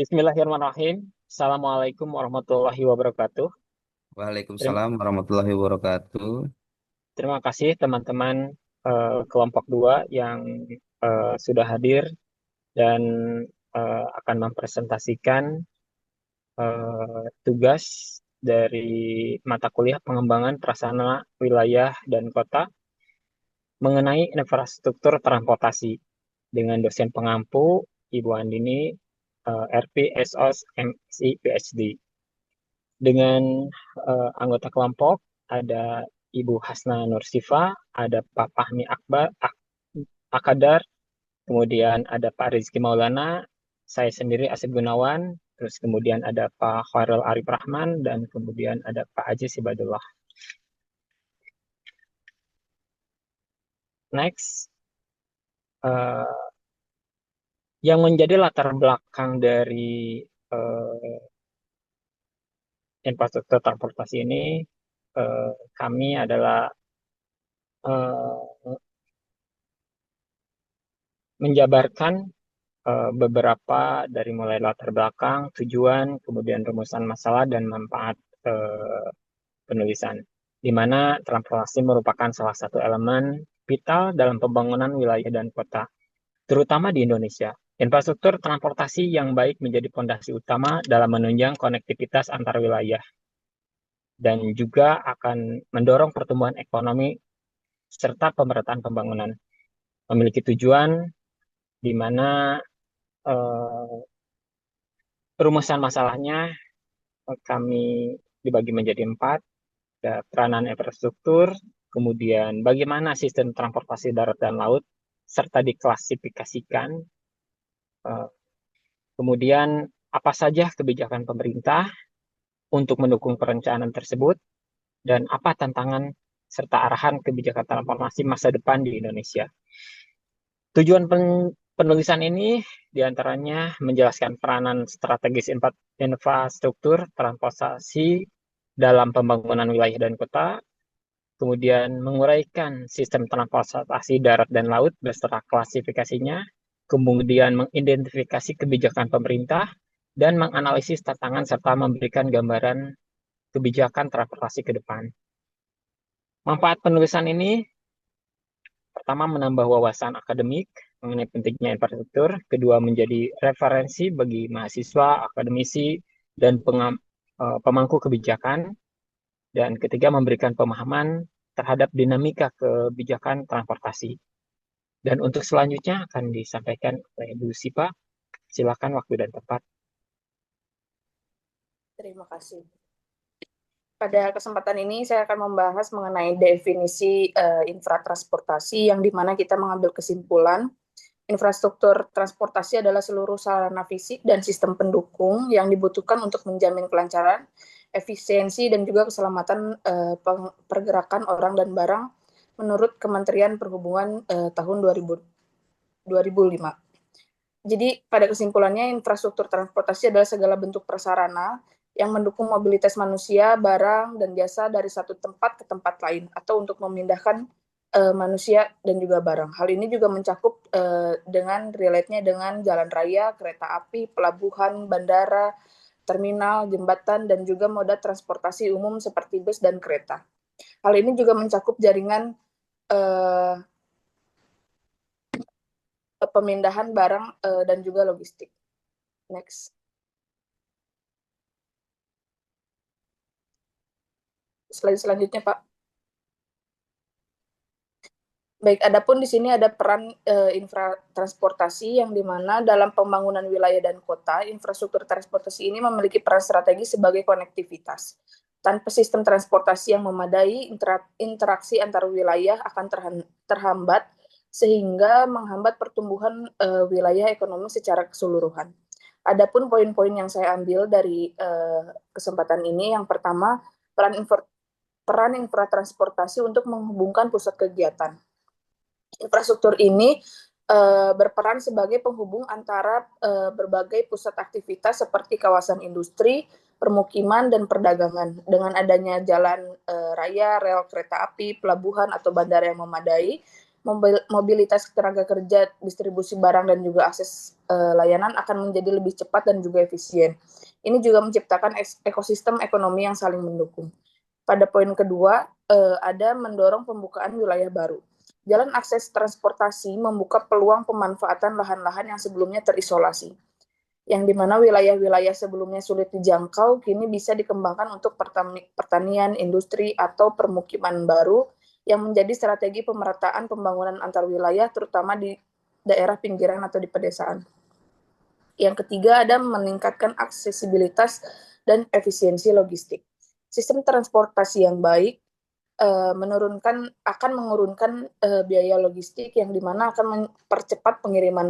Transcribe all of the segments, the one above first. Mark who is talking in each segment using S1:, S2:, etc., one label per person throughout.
S1: Bismillahirrahmanirrahim. Assalamualaikum warahmatullahi wabarakatuh. Terima,
S2: Waalaikumsalam warahmatullahi wabarakatuh.
S1: terima kasih teman-teman kelompok 2 yang sudah hadir dan akan mempresentasikan tugas dari mata kuliah pengembangan prasarana wilayah dan kota mengenai infrastruktur transportasi dengan dosen pengampu Ibu Andini, RP, SOS, MSI, PhD. Dengan anggota kelompok ada Ibu Hasna Nursifa, ada Pak Fahmi Akadar, kemudian ada Pak Rizky Maulana, saya sendiri Asep Gunawan, terus kemudian ada Pak Khairul Arif Rahman, dan kemudian ada Pak Aziz Ibadullah. Next, eh, yang menjadi latar belakang dari infrastruktur transportasi ini, kami adalah eh, menjabarkan beberapa dari mulai latar belakang, tujuan, kemudian rumusan masalah dan manfaat eh, penulisan, di mana transportasi merupakan salah satu elemen vital dalam pembangunan wilayah dan kota, terutama di Indonesia. Infrastruktur transportasi yang baik menjadi fondasi utama dalam menunjang konektivitas antar wilayah dan juga akan mendorong pertumbuhan ekonomi serta pemerataan pembangunan. Memiliki tujuan di mana eh, rumusan masalahnya kami dibagi menjadi 4, ada peranan infrastruktur, kemudian bagaimana sistem transportasi darat dan laut, serta diklasifikasikan, eh, kemudian apa saja kebijakan pemerintah untuk mendukung perencanaan tersebut, dan apa tantangan serta arahan kebijakan transportasi masa depan di Indonesia. Tujuan penulisan ini diantaranya menjelaskan peranan strategis infrastruktur transportasi dalam pembangunan wilayah dan kota, kemudian menguraikan sistem transportasi darat dan laut beserta klasifikasinya, kemudian mengidentifikasi kebijakan pemerintah, dan menganalisis tantangan serta memberikan gambaran kebijakan transportasi ke depan. Manfaat penulisan ini pertama menambah wawasan akademik mengenai pentingnya infrastruktur, kedua menjadi referensi bagi mahasiswa, akademisi, dan pemangku kebijakan, dan ketiga memberikan pemahaman terhadap dinamika kebijakan transportasi. Dan untuk selanjutnya akan disampaikan oleh Bu Sipa. Silakan waktu dan tempat.
S3: Terima kasih. Pada kesempatan ini saya akan membahas mengenai definisi infratransportasi yang dimana kita mengambil kesimpulan infrastruktur transportasi adalah seluruh sarana fisik dan sistem pendukung yang dibutuhkan untuk menjamin kelancaran, efisiensi, dan juga keselamatan pergerakan orang dan barang menurut Kementerian Perhubungan tahun 2005. Jadi pada kesimpulannya infrastruktur transportasi adalah segala bentuk prasarana yang mendukung mobilitas manusia, barang, dan jasa dari satu tempat ke tempat lain atau untuk memindahkan manusia dan juga barang. Hal ini juga mencakup dengan relate-nya dengan jalan raya, kereta api, pelabuhan, bandara, terminal, jembatan, dan juga moda transportasi umum seperti bus dan kereta. Hal ini juga mencakup jaringan pemindahan barang dan juga logistik. Next. Slide selanjutnya, Pak. Baik, adapun di sini ada peran infratransportasi yang dimana dalam pembangunan wilayah dan kota, infrastruktur transportasi ini memiliki peran strategis sebagai konektivitas. Tanpa sistem transportasi yang memadai, interaksi antar wilayah akan terhambat sehingga menghambat pertumbuhan wilayah ekonomi secara keseluruhan. Adapun poin-poin yang saya ambil dari kesempatan ini, yang pertama, peran infratransportasi untuk menghubungkan pusat kegiatan. Infrastruktur ini berperan sebagai penghubung antara berbagai pusat aktivitas seperti kawasan industri, permukiman, dan perdagangan. Dengan adanya jalan raya, rel kereta api, pelabuhan, atau bandara yang memadai, mobilitas tenaga kerja, distribusi barang, dan juga akses layanan akan menjadi lebih cepat dan juga efisien. Ini juga menciptakan ekosistem ekonomi yang saling mendukung. Pada poin kedua, ada mendorong pembukaan wilayah baru. Jalan akses transportasi membuka peluang pemanfaatan lahan-lahan yang sebelumnya terisolasi, yang dimana wilayah-wilayah sebelumnya sulit dijangkau kini bisa dikembangkan untuk pertanian, industri, atau permukiman baru yang menjadi strategi pemerataan pembangunan antar wilayah, terutama di daerah pinggiran atau di pedesaan. Yang ketiga, ada meningkatkan aksesibilitas dan efisiensi logistik. Sistem transportasi yang baik akan mengurunkan biaya logistik, yang dimana akan mempercepat pengiriman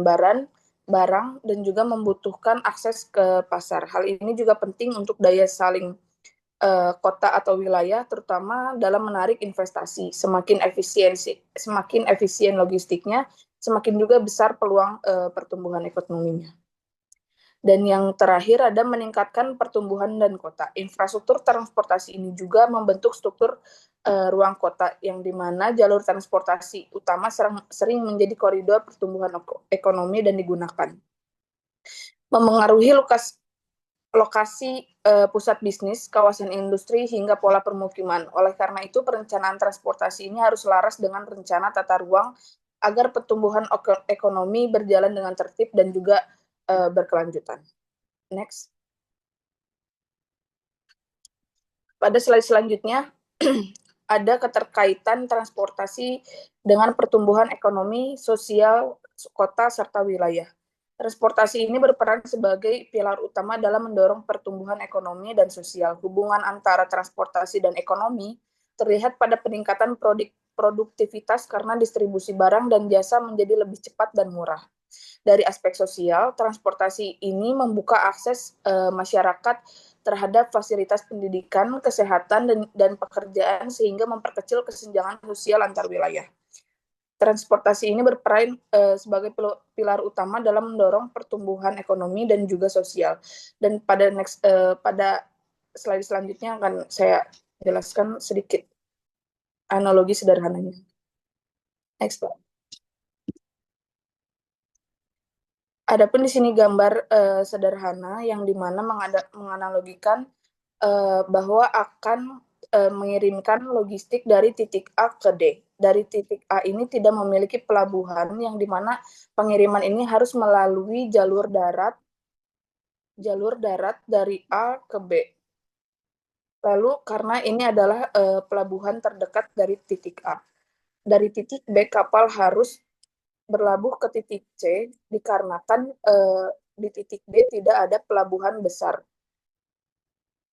S3: barang dan juga membutuhkan akses ke pasar. Hal ini juga penting untuk daya saing kota atau wilayah, terutama dalam menarik investasi. Semakin efisien logistiknya, semakin juga besar peluang pertumbuhan ekonominya. Dan yang terakhir ada meningkatkan pertumbuhan dan kota. Infrastruktur transportasi ini juga membentuk struktur ruang kota, yang dimana jalur transportasi utama sering menjadi koridor pertumbuhan ekonomi dan digunakan. Memengaruhi lokasi pusat bisnis, kawasan industri, hingga pola permukiman. Oleh karena itu, perencanaan transportasi ini harus selaras dengan rencana tata ruang agar pertumbuhan ekonomi berjalan dengan tertib dan juga berkelanjutan. Next. Pada slide selanjutnya, ada keterkaitan transportasi dengan pertumbuhan ekonomi, sosial, kota, serta wilayah. Transportasi ini berperan sebagai pilar utama dalam mendorong pertumbuhan ekonomi dan sosial. Hubungan antara transportasi dan ekonomi terlihat pada peningkatan produktivitas karena distribusi barang dan jasa menjadi lebih cepat dan murah. Dari aspek sosial, transportasi ini membuka akses masyarakat terhadap fasilitas pendidikan, kesehatan, dan pekerjaan, sehingga memperkecil kesenjangan sosial antar wilayah. Transportasi ini berperan sebagai pilar utama dalam mendorong pertumbuhan ekonomi dan juga sosial. Dan pada slide selanjutnya akan saya jelaskan sedikit analogi sederhananya. Next, Pak. Adapun di sini gambar sederhana yang dimana menganalogikan bahwa akan mengirimkan logistik dari titik A ke D. Dari titik A ini tidak memiliki pelabuhan, yang dimana pengiriman ini harus melalui jalur darat dari A ke B. Lalu karena ini adalah pelabuhan terdekat dari titik A. Dari titik B kapal harus berlabuh ke titik C dikarenakan di titik D tidak ada pelabuhan besar.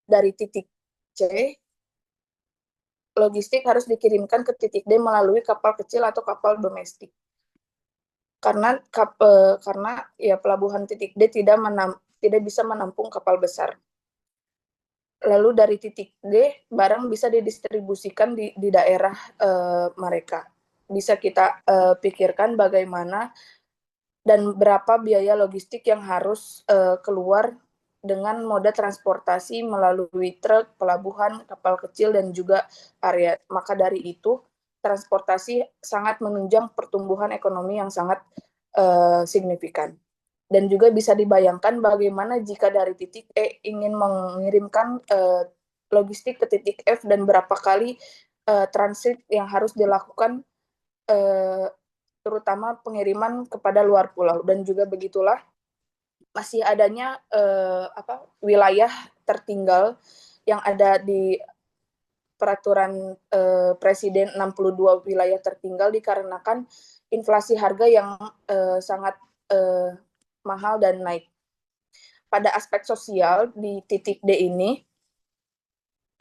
S3: Dari titik C, logistik harus dikirimkan ke titik D melalui kapal kecil atau kapal domestik. Karena ya pelabuhan titik D tidak bisa menampung kapal besar. Lalu dari titik D, barang bisa didistribusikan di daerah mereka. Bisa kita pikirkan bagaimana dan berapa biaya logistik yang harus keluar dengan moda transportasi melalui truk, pelabuhan, kapal kecil, dan juga area. Maka dari itu, transportasi sangat menunjang pertumbuhan ekonomi yang sangat signifikan. Dan juga bisa dibayangkan bagaimana jika dari titik E ingin mengirimkan logistik ke titik F, dan berapa kali transit yang harus dilakukan, terutama pengiriman kepada luar pulau. Dan juga begitulah masih adanya wilayah tertinggal yang ada di peraturan Presiden 62 wilayah tertinggal, dikarenakan inflasi harga yang sangat mahal dan naik. Pada aspek sosial di titik D ini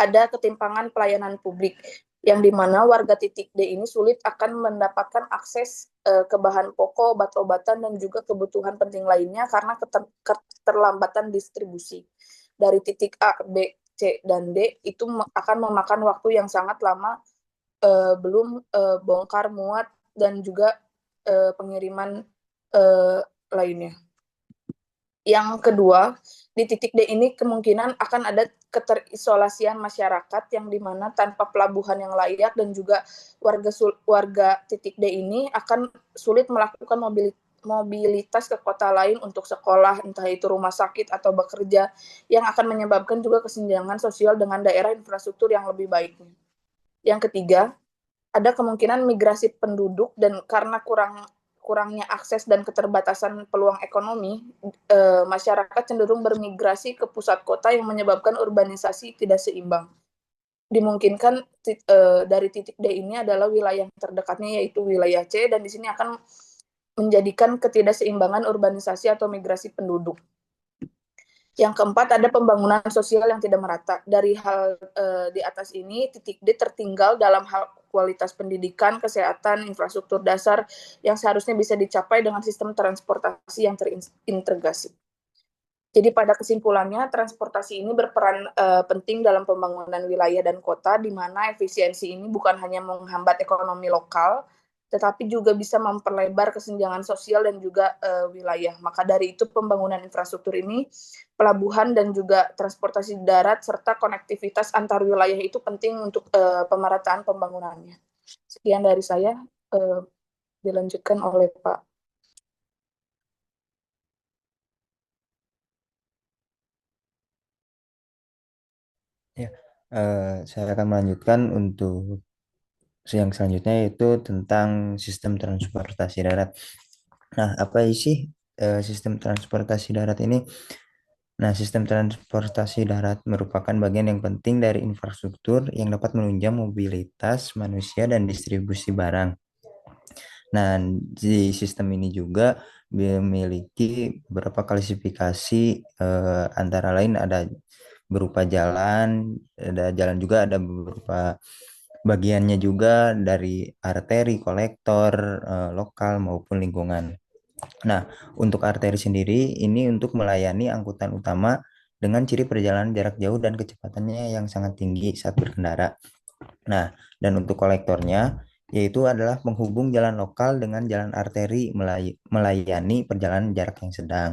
S3: ada ketimpangan pelayanan publik, yang dimana warga titik D ini sulit akan mendapatkan akses ke bahan pokok, obat-obatan, dan juga kebutuhan penting lainnya karena keterlambatan distribusi. Dari titik A, B, C, dan D itu akan memakan waktu yang sangat lama, belum bongkar muat dan juga pengiriman lainnya. Yang kedua, di titik D ini kemungkinan akan ada keterisolasian masyarakat yang dimana tanpa pelabuhan yang layak dan juga warga titik D ini akan sulit melakukan mobilitas ke kota lain untuk sekolah, entah itu rumah sakit atau bekerja, yang akan menyebabkan juga kesenjangan sosial dengan daerah infrastruktur yang lebih baik. Yang ketiga, ada kemungkinan migrasi penduduk dan karena kurangnya akses dan keterbatasan peluang ekonomi, masyarakat cenderung bermigrasi ke pusat kota yang menyebabkan urbanisasi tidak seimbang. Dimungkinkan dari titik D ini adalah wilayah terdekatnya yaitu wilayah C, dan di sini akan menjadikan ketidakseimbangan urbanisasi atau migrasi penduduk. Yang keempat, ada pembangunan sosial yang tidak merata. Dari hal di atas ini, titik D tertinggal dalam hal kualitas pendidikan, kesehatan, infrastruktur dasar yang seharusnya bisa dicapai dengan sistem transportasi yang terintegrasi. Jadi pada kesimpulannya, transportasi ini berperan penting dalam pembangunan wilayah dan kota, di mana efisiensi ini bukan hanya menghambat ekonomi lokal, tetapi juga bisa memperlebar kesenjangan sosial dan juga wilayah. Maka dari itu pembangunan infrastruktur ini, pelabuhan dan juga transportasi darat serta konektivitas antar wilayah itu penting untuk pemerataan pembangunannya. Sekian dari saya, dilanjutkan oleh Pak.
S4: Ya, saya akan melanjutkan untuk yang selanjutnya, yaitu tentang sistem transportasi darat. Nah, apa sih sistem transportasi darat ini? Nah, sistem transportasi darat merupakan bagian yang penting dari infrastruktur yang dapat menunjang mobilitas manusia dan distribusi barang. Nah, di sistem ini juga memiliki beberapa klasifikasi, antara lain ada berupa jalan, ada jalan juga, ada beberapa bagiannya juga dari arteri, kolektor, lokal maupun lingkungan. Nah, untuk arteri sendiri ini untuk melayani angkutan utama dengan ciri perjalanan jarak jauh dan kecepatannya yang sangat tinggi saat berkendara. Nah, dan untuk kolektornya yaitu adalah penghubung jalan lokal dengan jalan arteri melayani perjalanan jarak yang sedang.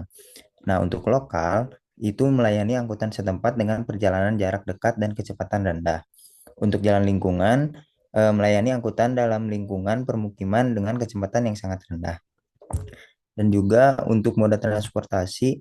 S4: Nah, untuk lokal itu melayani angkutan setempat dengan perjalanan jarak dekat dan kecepatan rendah. Untuk jalan lingkungan melayani angkutan dalam lingkungan permukiman dengan kecepatan yang sangat rendah. Dan juga untuk moda transportasi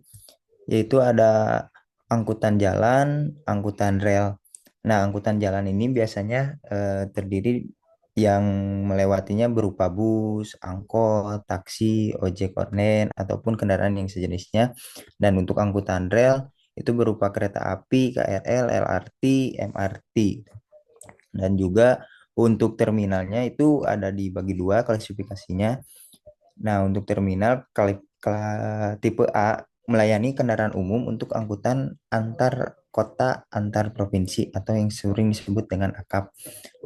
S4: yaitu ada angkutan jalan, angkutan rel. Nah, angkutan jalan ini biasanya terdiri yang melewatinya berupa bus, angkot, taksi, ojek online, ataupun kendaraan yang sejenisnya. Dan untuk angkutan rel itu berupa kereta api, KRL, LRT, MRT. Dan juga untuk terminalnya itu ada dibagi dua klasifikasinya. Nah, untuk terminal tipe A melayani kendaraan umum untuk angkutan antar kota, antar provinsi, atau yang sering disebut dengan AKAP.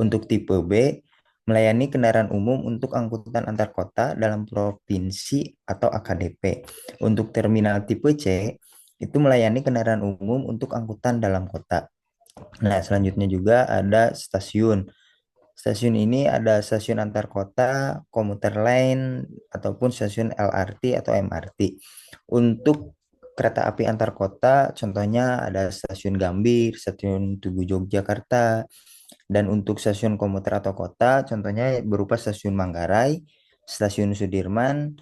S4: Untuk tipe B melayani kendaraan umum untuk angkutan antar kota dalam provinsi atau AKDP. Untuk terminal tipe C itu melayani kendaraan umum untuk angkutan dalam kota. Nah, selanjutnya juga ada stasiun. Stasiun ini ada stasiun antar kota, komuter lain, ataupun stasiun LRT atau MRT. Untuk kereta api antar kota, contohnya ada stasiun Gambir, stasiun Tugu Yogyakarta, dan untuk stasiun komuter atau kota, contohnya berupa stasiun Manggarai, stasiun Sudirman,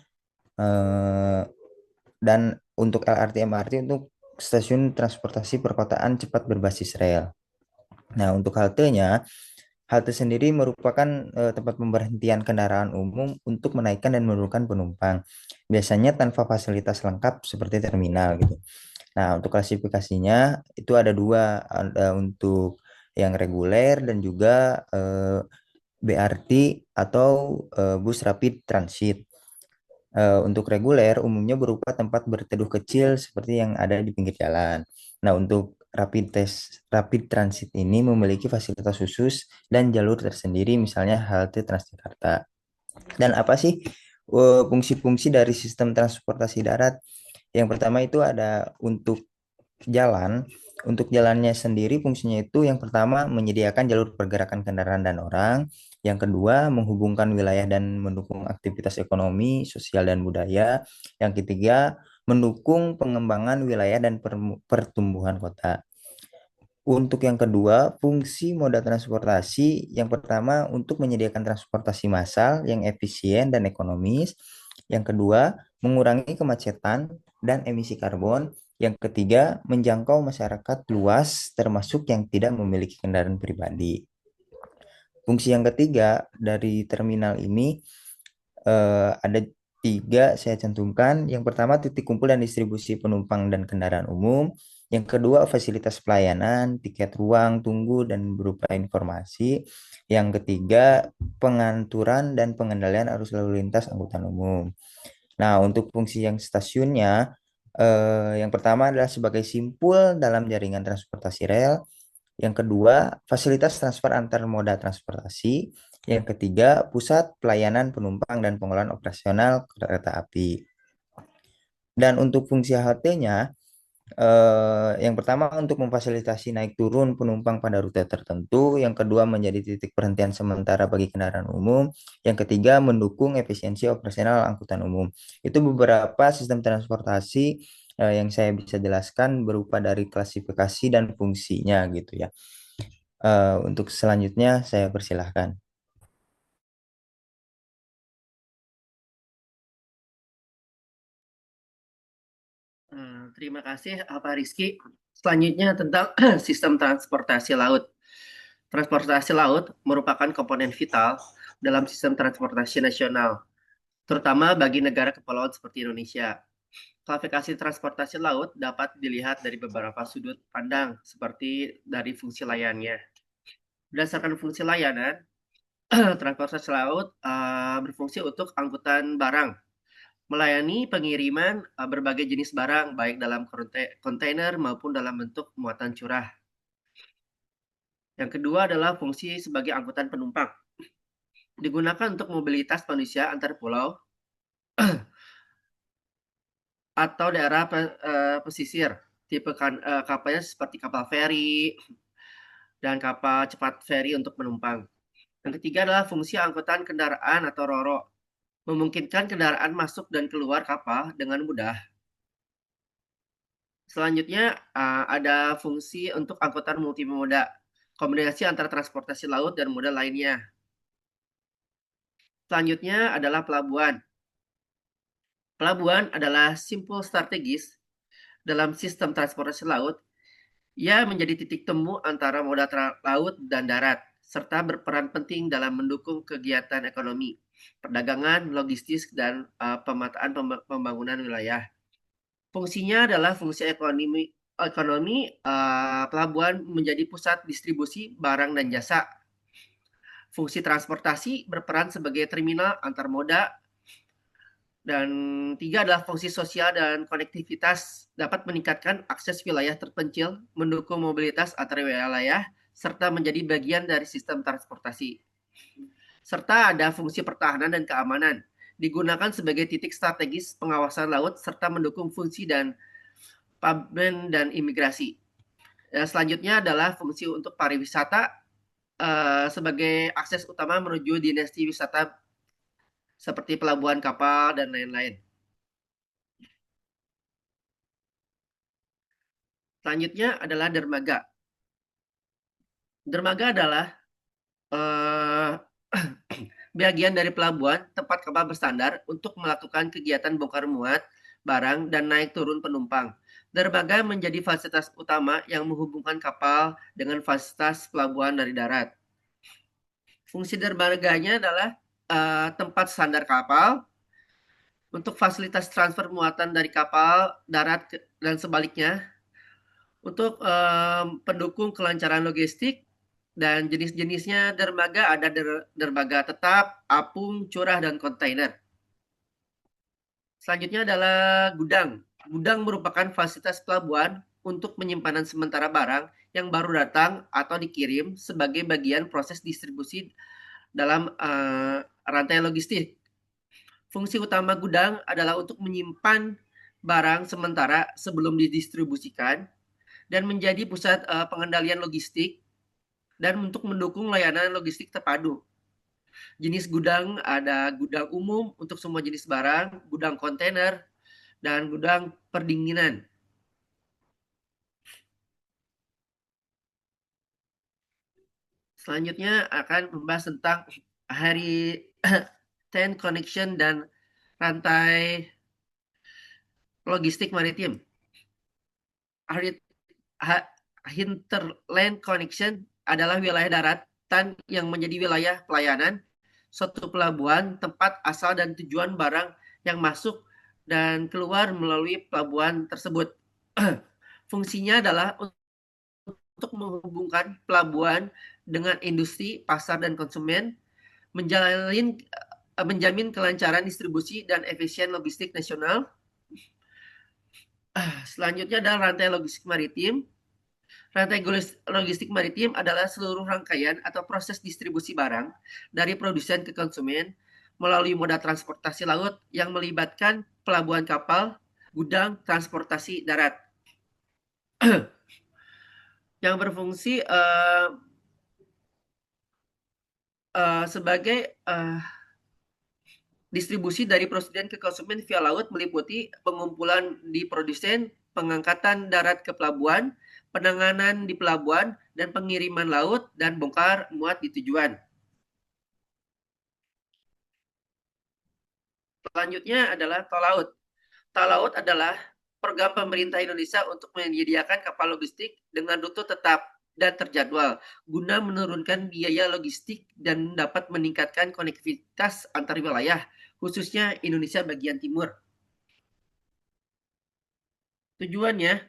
S4: dan untuk LRT MRT untuk stasiun transportasi perkotaan cepat berbasis rel. Nah, untuk haltenya, halte sendiri merupakan tempat pemberhentian kendaraan umum untuk menaikkan dan menurunkan penumpang. Biasanya tanpa fasilitas lengkap seperti terminal gitu. Nah, untuk klasifikasinya itu ada dua, ada untuk yang reguler dan juga BRT atau bus rapid transit. Untuk reguler umumnya berupa tempat berteduh kecil seperti yang ada di pinggir jalan. Nah, untuk rapid transit ini memiliki fasilitas khusus dan jalur tersendiri, misalnya halte Transjakarta. Dan apa sih fungsi-fungsi dari sistem transportasi darat? Yang pertama itu ada untuk jalan. Untuk jalannya sendiri fungsinya itu yang pertama menyediakan jalur pergerakan kendaraan dan orang. Yang kedua menghubungkan wilayah dan mendukung aktivitas ekonomi, sosial dan budaya. Yang ketiga mendukung pengembangan wilayah dan pertumbuhan kota. Untuk yang kedua, fungsi moda transportasi yang pertama untuk menyediakan transportasi massal yang efisien dan ekonomis. Yang kedua, mengurangi kemacetan dan emisi karbon. Yang ketiga, menjangkau masyarakat luas termasuk yang tidak memiliki kendaraan pribadi. Fungsi yang ketiga dari terminal ini ada tiga saya cantumkan. Yang pertama, titik kumpul dan distribusi penumpang dan kendaraan umum. Yang kedua, fasilitas pelayanan, tiket ruang tunggu dan berupa informasi. Yang ketiga, pengaturan dan pengendalian arus lalu lintas angkutan umum. Nah, untuk fungsi yang stasiunnya, yang pertama adalah sebagai simpul dalam jaringan transportasi rel. Yang kedua, fasilitas transfer antar moda transportasi. Yang ketiga, pusat pelayanan penumpang dan pengolahan operasional kereta api. Dan untuk fungsi HT-nya, yang pertama untuk memfasilitasi naik turun penumpang pada rute tertentu. Yang kedua, menjadi titik perhentian sementara bagi kendaraan umum. Yang ketiga, mendukung efisiensi operasional angkutan umum. Itu beberapa sistem transportasi yang saya bisa jelaskan berupa dari klasifikasi dan fungsinya gitu ya. Untuk selanjutnya saya persilahkan.
S5: Terima kasih Pak Rizky. Selanjutnya tentang sistem transportasi laut. Transportasi laut merupakan komponen vital dalam sistem transportasi nasional, terutama bagi negara kepulauan seperti Indonesia. Klasifikasi transportasi laut dapat dilihat dari beberapa sudut pandang, seperti dari fungsi layannya. Berdasarkan fungsi layanan, transportasi laut berfungsi untuk angkutan barang, melayani pengiriman berbagai jenis barang, baik dalam kontainer maupun dalam bentuk muatan curah. Yang kedua adalah fungsi sebagai angkutan penumpang. Digunakan untuk mobilitas manusia antar pulau atau daerah pesisir. Tipe kapalnya seperti kapal feri dan kapal cepat feri untuk penumpang. Yang ketiga adalah fungsi angkutan kendaraan atau roro. Memungkinkan kendaraan masuk dan keluar kapal dengan mudah. Selanjutnya ada fungsi untuk angkutan multimoda, kombinasi antara transportasi laut dan moda lainnya. Selanjutnya adalah pelabuhan. Pelabuhan adalah simpul strategis dalam sistem transportasi laut. Ia menjadi titik temu antara moda laut dan darat, serta berperan penting dalam mendukung kegiatan ekonomi, perdagangan, logistik, dan pemetaan pembangunan wilayah. Fungsinya adalah fungsi ekonomi. Pelabuhan menjadi pusat distribusi barang dan jasa. Fungsi transportasi berperan sebagai terminal antar moda. Dan tiga adalah fungsi sosial dan konektivitas, dapat meningkatkan akses wilayah terpencil, mendukung mobilitas antar wilayah, serta menjadi bagian dari sistem transportasi. Serta ada fungsi pertahanan dan keamanan, digunakan sebagai titik strategis pengawasan laut, serta mendukung fungsi dan paben dan imigrasi. Selanjutnya adalah fungsi untuk pariwisata sebagai akses utama menuju dinasti wisata seperti pelabuhan kapal dan lain-lain. Selanjutnya adalah dermaga. Dermaga adalah bagian dari pelabuhan tempat kapal bersandar untuk melakukan kegiatan bongkar muat barang dan naik turun penumpang. Dermaga menjadi fasilitas utama yang menghubungkan kapal dengan fasilitas pelabuhan dari darat. Fungsi dermaganya adalah tempat sandar kapal, untuk fasilitas transfer muatan dari kapal darat dan sebaliknya, untuk pendukung kelancaran logistik, dan jenis-jenisnya dermaga ada dermaga tetap, apung, curah, dan kontainer. Selanjutnya adalah gudang. Gudang merupakan fasilitas pelabuhan untuk penyimpanan sementara barang yang baru datang atau dikirim sebagai bagian proses distribusi dalam rantai logistik. Fungsi utama gudang adalah untuk menyimpan barang sementara sebelum didistribusikan dan menjadi pusat pengendalian logistik dan untuk mendukung layanan logistik terpadu. Jenis gudang ada gudang umum untuk semua jenis barang, gudang kontainer, dan gudang pendinginan. Selanjutnya akan membahas tentang hari 10 connection dan rantai logistik maritim. Hinterland connection adalah wilayah daratan yang menjadi wilayah pelayanan, suatu pelabuhan, tempat asal dan tujuan barang yang masuk dan keluar melalui pelabuhan tersebut. Fungsinya adalah untuk menghubungkan pelabuhan dengan industri, pasar, dan konsumen, menjamin kelancaran distribusi dan efisien logistik nasional. Selanjutnya adalah rantai logistik maritim. Rantai logistik maritim adalah seluruh rangkaian atau proses distribusi barang dari produsen ke konsumen melalui moda transportasi laut yang melibatkan pelabuhan kapal, gudang, transportasi darat. Yang berfungsi sebagai distribusi dari produsen ke konsumen via laut meliputi pengumpulan di produsen, pengangkatan darat ke pelabuhan, penanganan di pelabuhan, dan pengiriman laut dan bongkar muat di tujuan. Selanjutnya adalah tol laut. Tol laut adalah program pemerintah Indonesia untuk menyediakan kapal logistik dengan rute tetap dan terjadwal guna menurunkan biaya logistik dan dapat meningkatkan konektivitas antar wilayah, khususnya Indonesia bagian timur. Tujuannya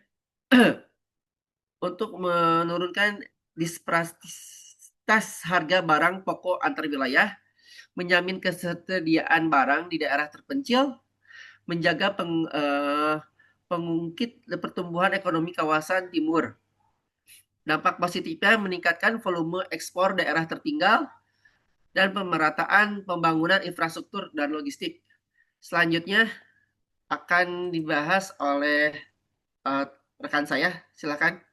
S5: untuk menurunkan disparitas harga barang pokok antar wilayah, menjamin ketersediaan barang di daerah terpencil, menjaga pengungkit pertumbuhan ekonomi kawasan timur. Dampak positifnya meningkatkan volume ekspor daerah tertinggal dan pemerataan pembangunan infrastruktur dan logistik. Selanjutnya akan dibahas oleh rekan saya, silakan.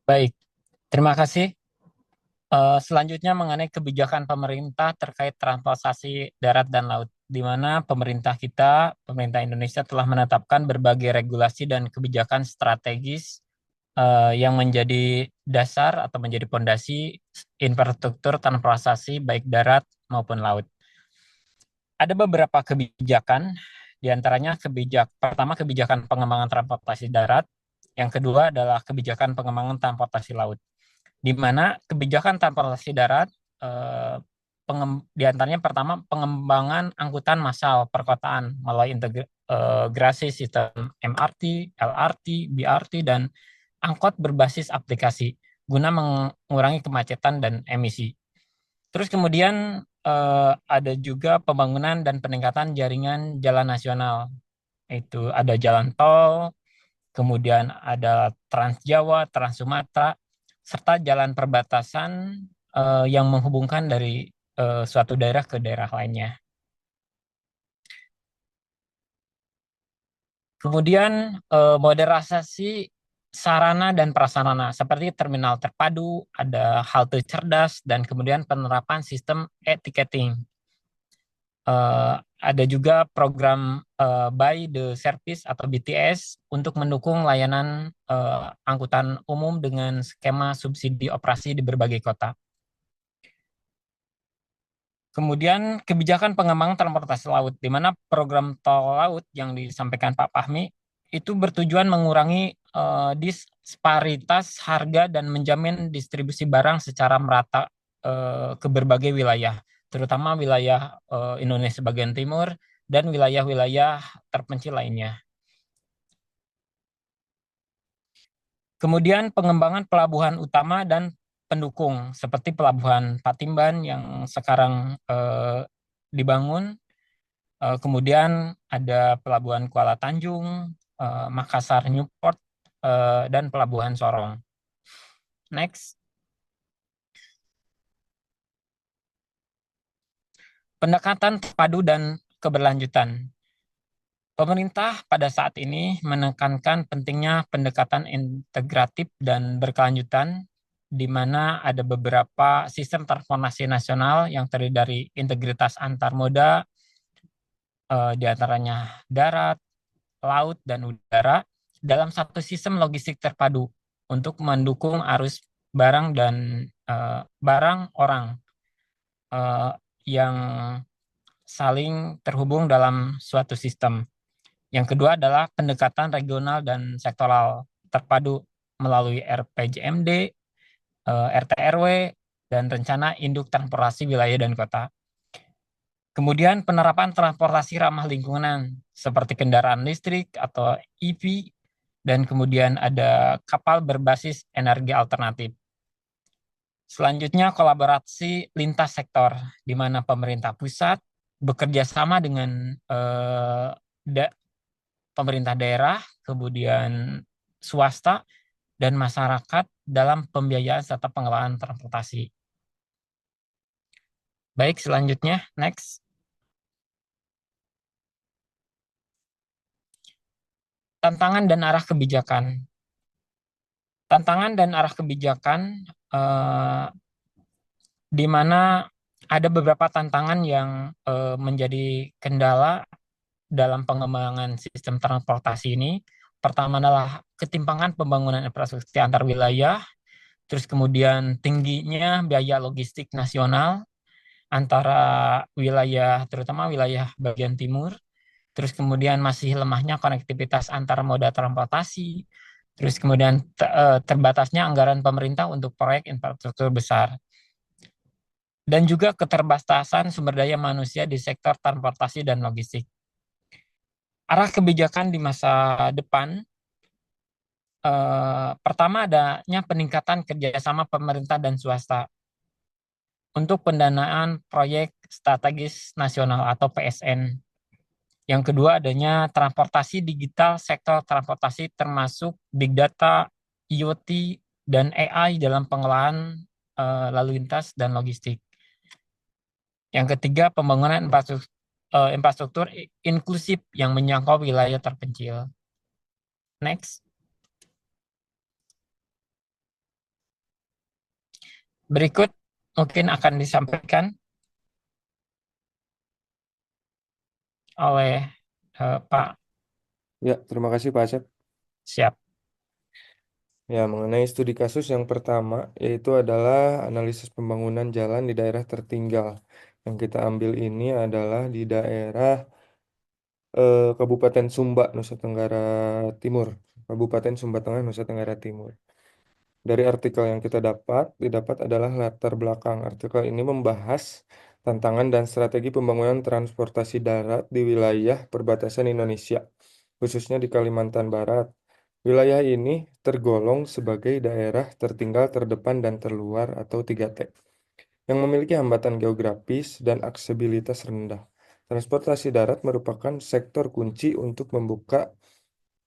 S1: Baik, terima kasih. Selanjutnya mengenai kebijakan pemerintah terkait transportasi darat dan laut, di mana pemerintah Indonesia telah menetapkan berbagai regulasi dan kebijakan strategis yang menjadi dasar atau menjadi fondasi infrastruktur transportasi baik darat maupun laut. Ada beberapa kebijakan, diantaranya pertama kebijakan pengembangan transportasi darat, yang kedua adalah kebijakan pengembangan transportasi laut, di mana kebijakan transportasi darat diantaranya pertama pengembangan angkutan massal perkotaan melalui integrasi sistem MRT, LRT, BRT, dan angkot berbasis aplikasi guna mengurangi kemacetan dan emisi. Terus kemudian ada juga pembangunan dan peningkatan jaringan jalan nasional. Itu ada jalan tol, kemudian ada Trans Jawa, Trans Sumatera, serta jalan perbatasan yang menghubungkan dari suatu daerah ke daerah lainnya. Kemudian modernisasi sarana dan prasarana seperti terminal terpadu, ada halte cerdas, dan kemudian penerapan sistem e-ticketing. Ada juga program by the service atau BTS untuk mendukung layanan angkutan umum dengan skema subsidi operasi di berbagai kota. Kemudian kebijakan pengembangan transportasi laut, di mana program tol laut yang disampaikan Pak Fahmi itu bertujuan mengurangi disparitas harga dan menjamin distribusi barang secara merata ke berbagai wilayah, terutama wilayah Indonesia bagian timur dan wilayah-wilayah terpencil lainnya. Kemudian pengembangan pelabuhan utama dan pendukung seperti Pelabuhan Patimban yang sekarang dibangun, kemudian ada Pelabuhan Kuala Tanjung, Makassar Newport, dan Pelabuhan Sorong. Next. Pendekatan terpadu dan keberlanjutan. Pemerintah pada saat ini menekankan pentingnya pendekatan integratif dan berkelanjutan, di mana ada beberapa sistem transportasi nasional yang terdiri dari integritas antar moda, di antaranya darat, laut, dan udara, dalam satu sistem logistik terpadu untuk mendukung arus barang dan barang orang yang saling terhubung dalam suatu sistem. Yang kedua adalah pendekatan regional dan sektoral terpadu melalui RPJMD, RT/RW, dan rencana induk transportasi wilayah dan kota. Kemudian penerapan transportasi ramah lingkungan seperti kendaraan listrik atau EV, dan kemudian ada kapal berbasis energi alternatif. Selanjutnya kolaborasi lintas sektor, di mana pemerintah pusat bekerja sama dengan pemerintah daerah, kemudian swasta, dan masyarakat dalam pembiayaan serta pengelolaan transportasi. Baik, selanjutnya, next. Tantangan dan arah kebijakan. Tantangan dan arah kebijakan di mana ada beberapa tantangan yang menjadi kendala dalam pengembangan sistem transportasi ini. Pertama adalah ketimpangan pembangunan infrastruktur antar wilayah, terus kemudian tingginya biaya logistik nasional antara wilayah, terutama wilayah bagian timur, terus kemudian masih lemahnya konektivitas antar moda transportasi, terus kemudian terbatasnya anggaran pemerintah untuk proyek infrastruktur besar, dan juga keterbatasan sumber daya manusia di sektor transportasi dan logistik. Arah kebijakan di masa depan, pertama adanya peningkatan kerjasama pemerintah dan swasta untuk pendanaan proyek strategis nasional atau PSN. Yang kedua adanya transportasi digital sektor transportasi termasuk big data, IoT, dan AI dalam pengelolaan lalu lintas dan logistik. Yang ketiga pembangunan infrastruktur inklusif yang menjangkau wilayah terpencil. Next. Berikut mungkin akan disampaikan oleh Pak.
S6: Ya, terima kasih Pak Asep.
S1: Siap.
S6: Ya, mengenai studi kasus yang pertama, yaitu adalah analisis pembangunan jalan di daerah tertinggal. Yang kita ambil ini adalah di daerah Kabupaten Sumba, Nusa Tenggara Timur. Kabupaten Sumba Tengah, Nusa Tenggara Timur. Dari artikel yang kita didapat adalah latar belakang. Artikel ini membahas tantangan dan strategi pembangunan transportasi darat di wilayah perbatasan Indonesia, khususnya di Kalimantan Barat. Wilayah ini tergolong sebagai daerah tertinggal, terdepan, dan terluar atau 3T, yang memiliki hambatan geografis dan aksesibilitas rendah. Transportasi darat merupakan sektor kunci untuk membuka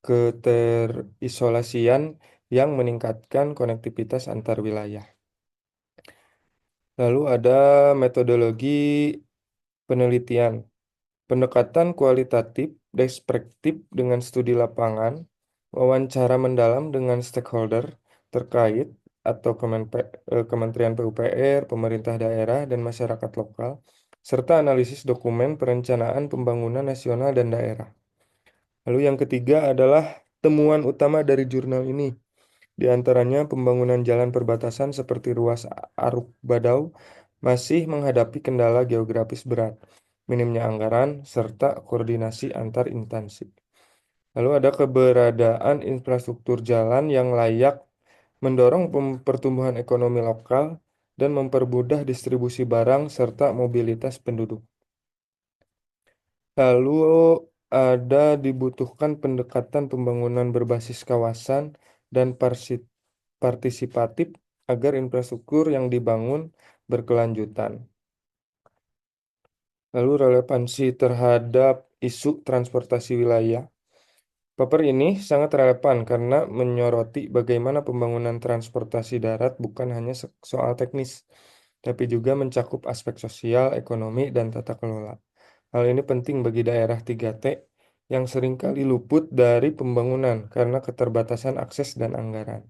S6: keterisolasian yang meningkatkan konektivitas antar wilayah. Lalu ada metodologi penelitian, pendekatan kualitatif, deskriptif dengan studi lapangan, wawancara mendalam dengan stakeholder terkait atau Kementerian PUPR, pemerintah daerah, dan masyarakat lokal, serta analisis dokumen perencanaan pembangunan nasional dan daerah. Lalu yang ketiga adalah temuan utama dari jurnal ini. Di antaranya pembangunan jalan perbatasan seperti ruas Aruk Badau masih menghadapi kendala geografis berat, minimnya anggaran, serta koordinasi antar instansi. Lalu ada keberadaan infrastruktur jalan yang layak mendorong pertumbuhan ekonomi lokal dan mempermudah distribusi barang serta mobilitas penduduk. Lalu ada dibutuhkan pendekatan pembangunan berbasis kawasan dan partisipatif agar infrastruktur yang dibangun berkelanjutan. Lalu relevansi terhadap isu transportasi wilayah. Paper ini sangat relevan karena menyoroti bagaimana pembangunan transportasi darat bukan hanya soal teknis, tapi juga mencakup aspek sosial, ekonomi, dan tata kelola. Hal ini penting bagi daerah 3T yang seringkali luput dari pembangunan karena keterbatasan akses dan anggaran.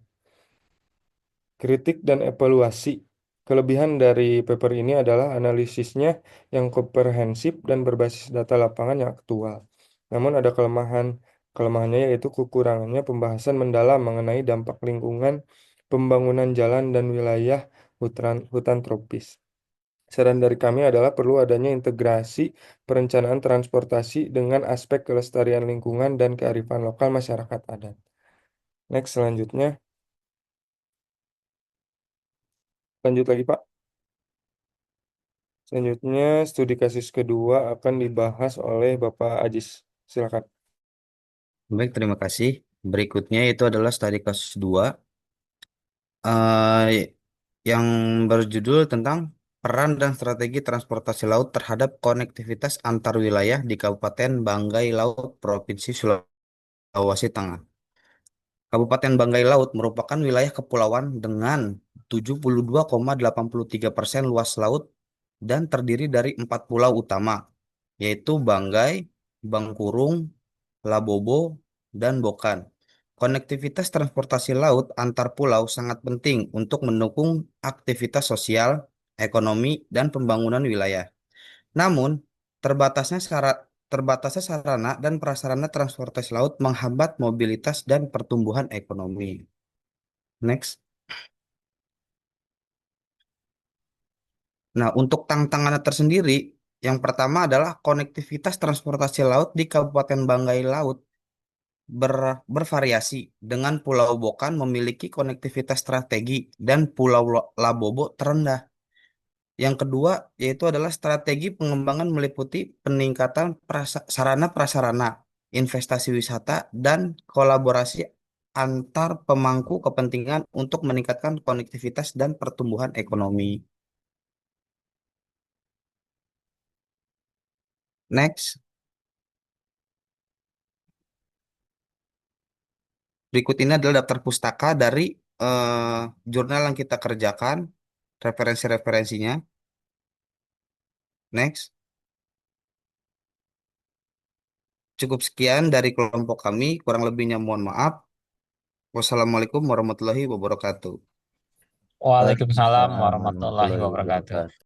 S6: Kritik dan evaluasi. Kelebihan dari paper ini adalah analisisnya yang komprehensif dan berbasis data lapangan yang aktual. Namun ada kelemahan Kelemahannya yaitu kekurangannya pembahasan mendalam mengenai dampak lingkungan, pembangunan jalan dan wilayah hutan tropis. Saran dari kami adalah perlu adanya integrasi perencanaan transportasi dengan aspek kelestarian lingkungan dan kearifan lokal masyarakat adat. Next, selanjutnya. Lanjut lagi, Pak. Selanjutnya, studi kasus kedua akan dibahas oleh Bapak Ajis. Silakan.
S2: Baik, terima kasih. Berikutnya itu adalah studi kasus 2 eh, yang berjudul tentang peran dan strategi transportasi laut terhadap konektivitas antar wilayah di Kabupaten Banggai Laut, Provinsi Sulawesi Tengah. Kabupaten Banggai Laut merupakan wilayah kepulauan dengan 72,83% luas laut dan terdiri dari 4 pulau utama, yaitu Banggai, Bangkurung, Labobo, dan Bokan. Konektivitas transportasi laut antar pulau sangat penting untuk mendukung aktivitas sosial, ekonomi, dan pembangunan wilayah. Namun, terbatasnya syarat terbatasnya sarana dan prasarana transportasi laut menghambat mobilitas dan pertumbuhan ekonomi. Next. Nah, untuk tantangannya tersendiri, yang pertama adalah konektivitas transportasi laut di Kabupaten Banggai Laut bervariasi dengan Pulau Bokan memiliki konektivitas strategi dan Pulau Labobo terendah. Yang kedua yaitu adalah strategi pengembangan meliputi peningkatan sarana prasarana, investasi wisata, dan kolaborasi antar pemangku kepentingan untuk meningkatkan konektivitas dan pertumbuhan ekonomi. Next, berikut ini adalah daftar pustaka dari jurnal yang kita kerjakan, referensi-referensinya. Next. Cukup sekian dari kelompok kami, kurang lebihnya mohon maaf. Wassalamualaikum warahmatullahi wabarakatuh.
S7: Waalaikumsalam
S4: Waalaikumsalam
S7: warahmatullahi
S4: warahmatullahi
S7: wabarakatuh.
S4: wabarakatuh.